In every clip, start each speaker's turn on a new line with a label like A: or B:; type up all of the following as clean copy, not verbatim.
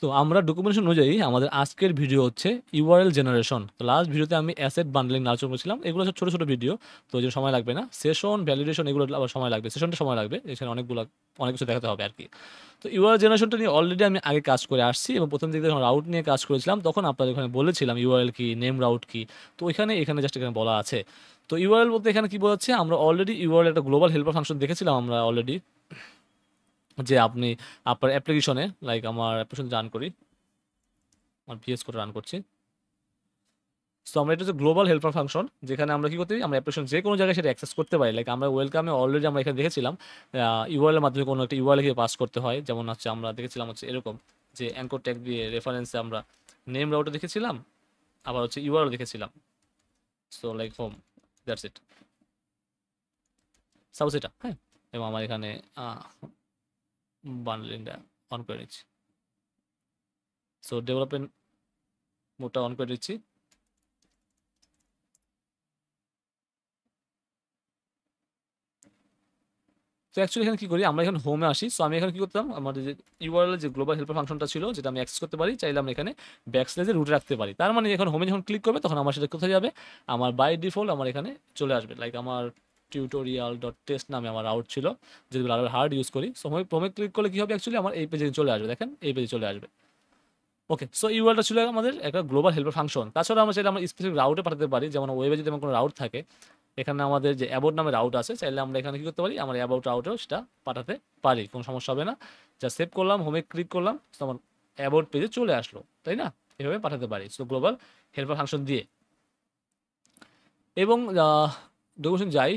A: তো আমরা ডকুমেন্টেশন অনুযায়ী আমাদের আজকের ভিডিও হচ্ছে ইউআরএল জেনারেশন। তো লাস্ট ভিডিওতে আমি অ্যাসেট বান্ডলিং আলোচনা করেছিলাম, এগুলো সব ছোটো ছোটো ভিডিও, তো ওই জন্য সময় লাগবে না। সেশন ভ্যালিডেশন এগুলো আবার সময় লাগবে, সেশনটা সময় লাগবে, এখানে অনেক কিছু দেখাতে হবে আর কি। তো ইউআরএল জেনারেশনটা নিয়ে অলরেডি আমি আগে কাজ করে আসছি, এবং প্রথম দিকে যখন রাউট নিয়ে কাজ করেছিলাম তখন আপনাদের ওখানে বলেছিলাম এল কি, নেম রাউট কি। তো এখানে জাস্ট এখানে বলা আছে। তো ইউআরএল বলতে এখানে কি বোঝাচ্ছে, আমরা অলরেডি ইউআরএল একটা গ্লোবাল হেল্পার ফাংশন দেখেছিলাম আমরা অলরেডি, যে আপনি আপনার অ্যাপ্লিকেশনে, লাইক আমার অ্যাপ্লিকেশন রান করি, আমার ভিএস কোড রান করছি। সো আমরা এটা হচ্ছে গ্লোবাল হেল্পার ফাংশন, যেখানে আমরা কি করতে পারি, আমরা অ্যাপ্লিকেশন যে কোনো জায়গায় সেটা অ্যাক্সেস করতে পারি। লাইক আমরা ওয়েলকামে অলরেডি আমরা এখানে দেখেছিলাম ইউআরএল এর মাধ্যমে কোনো একটা ইউআরএল কে পাস করতে হয়, যেমন হচ্ছে আমরা দেখেছিলাম হচ্ছে এরকম, যে অ্যাঙ্কর ট্যাগ দিয়ে রেফারেন্সে আমরা নেম রাউটে দেখেছিলাম, আবার হচ্ছে ইউআরএল দেখেছিলাম। So like home, that's it, suppose এটা, হ্যাঁ। এবং আমার এখানে বান্ডলিংটা অন করে নিচ্ছি। সো ডেভেলপমেন্ট মোডটা অন করে দিচ্ছি। তো অ্যাকচুয়ালি এখানে কি করি, আমরা এখানে হোমে আসি। সো আমি এখানে কি করতাম, আমাদের যে ইউআরএল যে গ্লোবাল হেল্পার ফাংশনটা ছিল, যেটা আমি অ্যাক্সেস করতে পারি, চাইলে আমরা এখানে ব্যাকস্ল্যাশে রুটে রাখতে পারি। তার মানে এখন হোমে যখন ক্লিক করবে তখন আমার সেটা কোথায় যাবে, আমার বাই ডিফল্ট আমার এখানে চলে আসবে। লাইক আমার টিউটোরিয়াল ডট টেস্ট নামে আমার আউট ছিল, যেগুলো আরও হার্ড ইউজ করি। সো হোমে ক্লিক করলে কি হবে, অ্যাকচুয়ালি আমার এই পেজে চলে আসবে, দেখেন এই পেজে চলে আসবে। ওকে, সো ইউআরএলটা ছিল আমাদের একটা গ্লোবাল হেল্পার ফাংশন। তাছাড়া আমরা চাইলে আমরা স্পেসিফিক রাউটে পাঠাতে পারি, যেমন ওয়েবে যদি আমার কোনো রাউট থাকে, এখানে আমাদের যে অ্যাবাউট নামে রাউট আছে, চাইলে আমরা এখানে কি করতে পারি, আমার অ্যাবাউট রাউটেও সেটা পাঠাতে পারি, কোনো সমস্যা হবে না। যা সেভ করলাম, হোমে ক্লিক করলাম, তো আমার অ্যাবাউট পেজে চলে আসলো, তাই না? এভাবে পাঠাতে পারি সো গ্লোবাল হেল্পার ফাংশন দিয়ে। এবং ডকুমেন্টেশন যাই,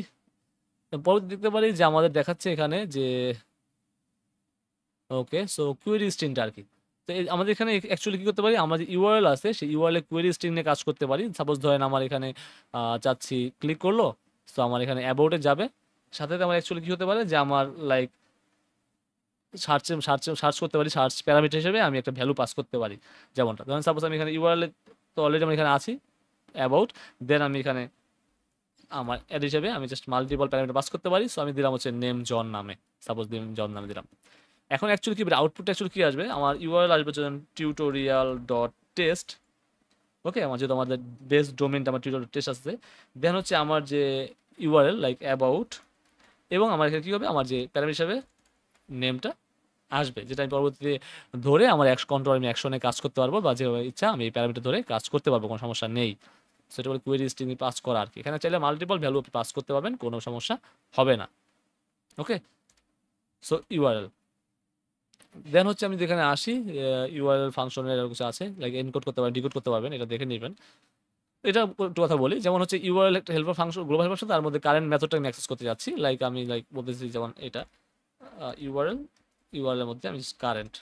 A: পরবর্তী দেখতে পারি যে আমাদের দেখাচ্ছে এখানে যে ওকে, সো কুয়েরি স্ট্রিংটা আর কি। তো আমাদের এখানে অ্যাকচুয়ালি কী করতে পারি, আমরা যে ইউআরএল আছে সেই ইউআরএল কুয়েরি স্ট্রিং নিয়ে কাজ করতে পারি। সাপোজ ধরেন আমার এখানে চাচ্ছি, ক্লিক করলো, সো আমার এখানে অ্যাবাউটে যাবে, সাথে সাথে আমার অ্যাকচুয়ালি কী হতে পারে, যে আমার লাইক সার্চ করতে পারি, সার্চ প্যারামিটার হিসেবে আমি একটা ভ্যালু পাস করতে পারি। যেমনটা ধরেন সাপোজ আমি এখানে ইউআরএল, তো অলরেডি আমি এখানে আছি অ্যাবাউট, দেন আমি এখানে আমার অ্যাড হিসেবে আমি জাস্ট মাল্টিপল প্যারামিটার পাস করতে পারি। সো আমি দিলাম হচ্ছে নেম জন নামে, সাপোজ নেম জন নামে দিলাম। এখন অ্যাকচুয়ালি কি আউটপুট অ্যাকচুয়ালি কি আসবে, আমার ইউআরএল আসবে যেমন টিউটোরিয়াল ডট টেস্ট। ওকে, আমার যেহেতু আমাদের বেস ডোমেনটা আমার টিউটোরিয়াল টেস্ট আসছে, দেন হচ্ছে আমার যে ইউআরএল লাইক অ্যাবাউট, এবং আমার এখানে কী হবে, আমার যে প্যারামিটার হিসাবে নেমটা আসবে, যেটা আমি পরবর্তীতে ধরে আমার কন্ট্রোল আমি অ্যাকশনে কাজ করতে পারবো, বা যেভাবে ইচ্ছা আমি এই প্যারামিটার ধরে কাজ করতে পারবো, কোনো সমস্যা নেই। সেটা বলে কুয়েরি স্ট্রিং পাস করা আর কি। এখানে চাইলে মাল্টিপল ভ্যালু পাস করতে পারবেন, কোনো সমস্যা হবে না। ওকে, সো ইউআরএল, দেন হচ্ছে আমি যেখানে আসি, ইউআরএল ফাংশনের কিছু আছে, লাইক এনকোড করতে পারবেন, ডিকোড করতে পারবেন, এটা দেখে নেবেন। এটা একটু কথা বলি, যেমন হচ্ছে ইউআরএল একটা helper function, global helper function, তার মধ্যে কারেন্ট মেথডটা আমি অ্যাক্সেস করতে যাচ্ছি। লাইক আমি বলতেছি, যেমন এটা ইউআরএল, ইউআরএল এর মধ্যে আমি কারেন্ট,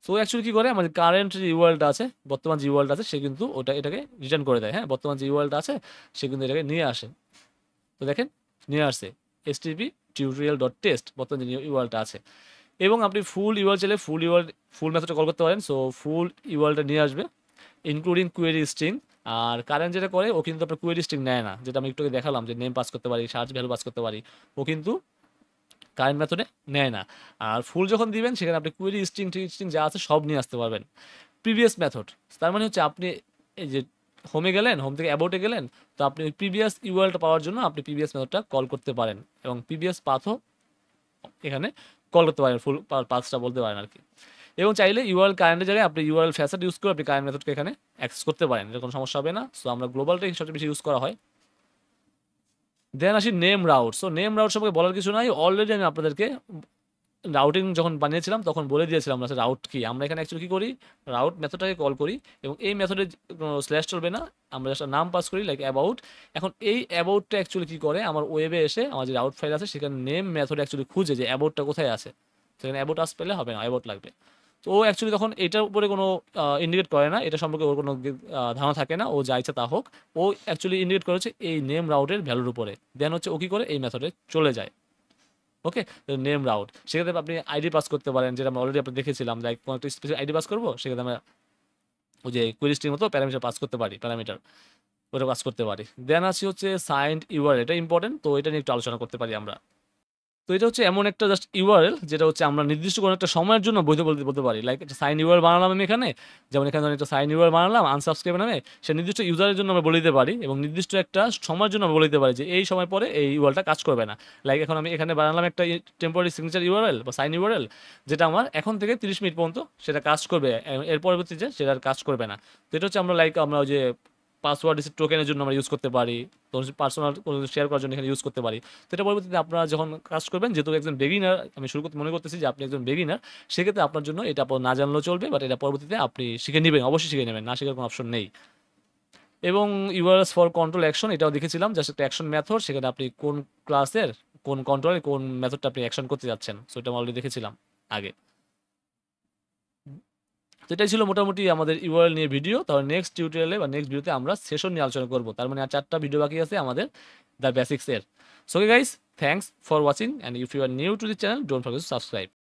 A: সো অ্যাকচুয়ালি কী করে, আমাদের কারেন্ট যে ইউআরএলটা আছে, বর্তমান যে ইউআরএলটা আছে, সে কিন্তু এটাকে রিটার্ন করে দেয়। হ্যাঁ, বর্তমান যে ইউআরএলটা আছে সে কিন্তু এটাকে নিয়ে আসে। তো দেখেন নিয়ে আসছে http টিউটোরিয়াল ডট টেস্ট, বর্তমান যে ইউআরএলটা আছে। এবং আপনি ফুল ইউআরএল চাইলে ফুল মেথডটা কল করতে পারেন। সো ফুল ইউআরএলটা নিয়ে আসবে ইনক্লুডিং কুয়েরি স্ট্রিং। আর কারেন্ট যেটা করে, ও কিন্তু আপনার কুয়েরি স্ট্রিং নেয় না, যেটা আমি একটু আগে দেখালাম, যে নেম পাস করতে পারি, সার্চ ভ্যালু পাস করতে পারি, ও কিন্তু কারেন্ট মেথডে নেয় না। আর ফুল যখন দিবেন, সেখানে আপনি কুয়েরি স্ট্রিং যা আছে সব নিয়ে আসতে পারবেন। প্রিভিয়াস মেথড, তার মানে হচ্ছে আপনি এই যে হোমে গেলেন, হোম থেকে অ্যাবাউটে গেলেন, তো আপনি ওই প্রিভিয়াস ইউআরএলটা পাওয়ার জন্য আপনি প্রিভিয়াস মেথডটা কল করতে পারেন, এবং প্রিভিয়াস পাথও এখানে কল করতে পারেন, ফুল পাথটা বলতে পারেন আর কি। এবং চাইলে ইউআরএল কারেন্টের জায়গায় আপনি ইউআরএল ফ্যাসেট ইউজ করে আপনি কারেন্ট মেথডকে এখানে অ্যাক্সেস করতে পারেন, এটা কোনো সমস্যা হবে না। সো আমরা গ্লোবালটাই সবচেয়ে বেশি ইউজ করা হয়। দেন আসি name route. So name route সম্পর্কে বলার কিছু নাই, অলরেডি আমি আপনাদেরকে রাউটিং যখন বানিয়েছিলাম তখন বলে দিয়েছিলাম আমরা রাউট কি। আমরা এখানে অ্যাকচুয়ালি কী করি, রাউট মেথডটাকে কল করি, এবং এই মেথডে কোনো স্ল্যাশ চলবে না, আমরা একটা নাম পাস করি লাইক অ্যাবাউট। এখন এই অ্যাবাউটটা অ্যাকচুয়ালি কী করে, আমার ওয়েবে এসে আমার যে রাউট ফাইল আছে সেখানে নেম মেথড অ্যাকচুয়ালি খুঁজে যে অ্যাবাউটটা কোথায় আছে, সেখানে অ্যাবাউট আস পেলে হবে না, অ্যাবাউট লাগবে। তো ও অ্যাকচুয়ালি তখন এটার উপরে কোনো ইন্ডিকেট করে না, এটা সম্পর্কে ওর কোনো ধারণা থাকে না, ও যা ইচ্ছা তা হোক। ও অ্যাকচুয়ালি ইন্ডিকেট করেছে এই নেম রাউটের ভ্যালুর উপরে, দেন হচ্ছে ও কী করে এই মেথডে চলে যায়। ওকে, নেম রাউট, সেক্ষেত্রে আপনি আইডি পাস করতে পারেন, যেটা আমরা অলরেডি আপনি দেখেছিলাম, লাইক কোনো একটা স্পেসিফিক আইডি পাস করবো, সেক্ষেত্রে আমরা ওই যে কুয়েরি স্ট্রিং মতো প্যারামিটার পাস করতে পারি, প্যারামিটার ওটা পাস করতে পারি। দেন আছে হচ্ছে সাইন্ড ইউআরএল, এটা ইম্পর্টেন্ট, তো এটা নিয়ে একটু আলোচনা করতে পারি আমরা। তো এটা হচ্ছে এমন একটা জাস্ট ইউআরএল যেটা হচ্ছে আমরা নির্দিষ্ট কোনো একটা সময়ের জন্য বৈধ বলতে বলতে পারি। লাইক একটা সাইন ইউআরএল বানালাম আমি এখানে, যেমন এখানে ধরেন একটা সাইন ইউআরএল বানালাম আনসাবস্ক্রাইব নামে, সে নির্দিষ্ট ইউজারের জন্য আমরা বলে দিতে পারি এবং নির্দিষ্ট একটা সময়ের জন্য আমরা বলে দিতে পারি যে এই সময় পরে এই ইউআরএলটা কাজ করবে না। লাইক এখন আমি এখানে বানালাম একটা টেম্পোরারি সিগনেচার ইউআরএল বা সাইন ইউআরএল, যেটা আমার এখন থেকে 30 মিনিট পর্যন্ত সেটা কাজ করবে, এর পরবর্তীতে সেটা আর কাজ করবে না। তো এটা হচ্ছে আমরা লাইক আমরা ওই যে পাসওয়ার্ড টোকেনের জন্য আমরা ইউজ করতে পারি, তো পার্সোনাল কোনো শেয়ার করার জন্য এখানে ইউজ করতে পারি। তো এটা পরবর্তীতে আপনারা যখন কাজ করবেন, যেহেতু একজন বেগিনার, আমি শুরু করতে মনে করতেছি যে আপনি একজন বেগিনার, সেক্ষেত্রে আপনার জন্য এটা না জানলেও চলবে, বাট এটা পরবর্তীতে আপনি শিখে নেবেন, অবশ্যই শিখে নেবেন, না শেখার কোনো অপশন নেই। এবং ইউআরএস ফর কন্ট্রোল অ্যাকশন, এটাও দেখেছিলাম জাস্ট একটা অ্যাকশন মেথড, সেখানে আপনি কোন ক্লাসের কোন কন্ট্রোলের কোন মেথডটা আপনি অ্যাকশন করতে যাচ্ছেন, সো এটা আমি অলরেডি দেখেছিলাম আগে। তো এটাই ছিল মোটামুটি আমাদের ইউআরএল নিয়ে ভিডিও। তাহলে নেক্সট টিউটোরিয়ালে বা নেক্সট ভিডিওতে আমরা সেশন নিয়ে আলোচনা করবো, তার মানে আর 4টা ভিডিও বাকি আছে আমাদের দ্য বেসিক্স এর। So guys, thanks for watching, and if you are new to the channel, don't forget to subscribe.